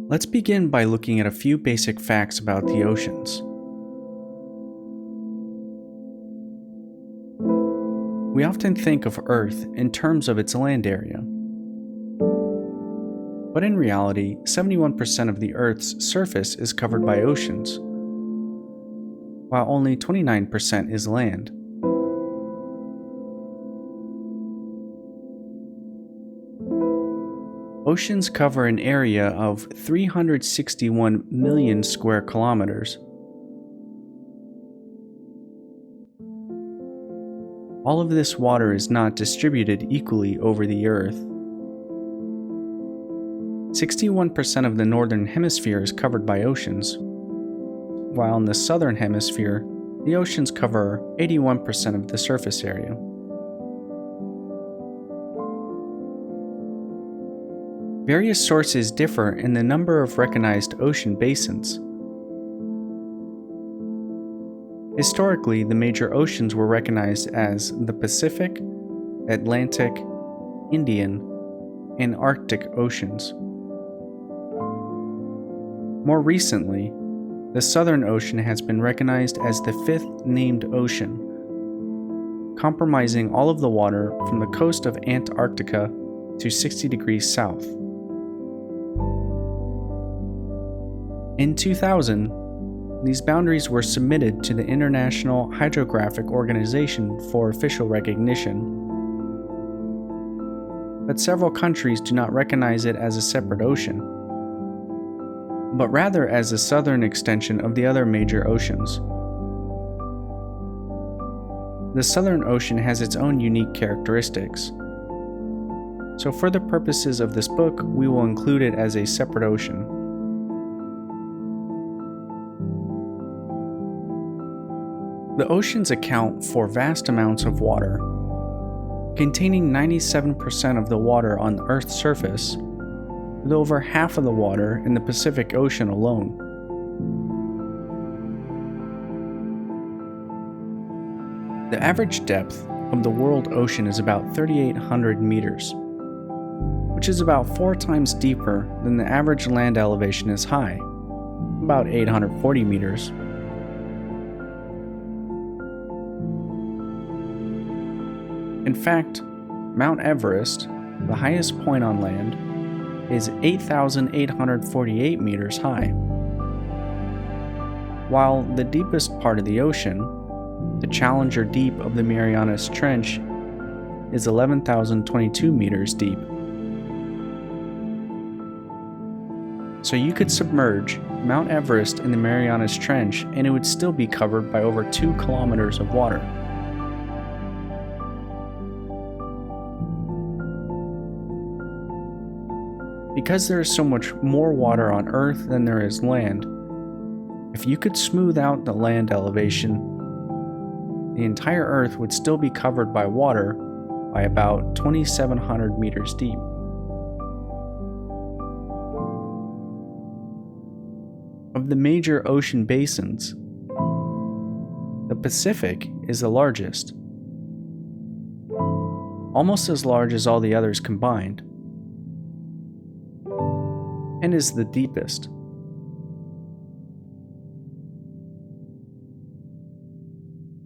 Let's begin by looking at a few basic facts about the oceans. We often think of Earth in terms of its land area. But in reality, 71% of the Earth's surface is covered by oceans, while only 29% is land. Oceans cover an area of 361 million square kilometers. All of this water is not distributed equally over the Earth. 61% of the northern hemisphere is covered by oceans, while in the southern hemisphere, the oceans cover 81% of the surface area. Various sources differ in the number of recognized ocean basins. Historically, the major oceans were recognized as the Pacific, Atlantic, Indian, and Arctic Oceans. More recently, the Southern Ocean has been recognized as the fifth named ocean, comprising all of the water from the coast of Antarctica to 60 degrees south. In 2000, these boundaries were submitted to the International Hydrographic Organization for official recognition, but several countries do not recognize it as a separate ocean, but rather as a southern extension of the other major oceans. The Southern Ocean has its own unique characteristics, so for the purposes of this book, we will include it as a separate ocean. The oceans account for vast amounts of water, containing 97% of the water on the Earth's surface, with over half of the water in the Pacific Ocean alone. The average depth of the world ocean is about 3,800 meters, which is about 4 times deeper than the average land elevation is high, about 840 meters. In fact, Mount Everest, the highest point on land, is 8,848 meters high, while the deepest part of the ocean, the Challenger Deep of the Marianas Trench, is 11,022 meters deep. So you could submerge Mount Everest in the Marianas Trench and it would still be covered by over 2 kilometers of water. Because there is so much more water on Earth than there is land, if you could smooth out the land elevation, the entire Earth would still be covered by water by about 2,700 meters deep. Of the major ocean basins, the Pacific is the largest, almost as large as all the others combined, and is the deepest.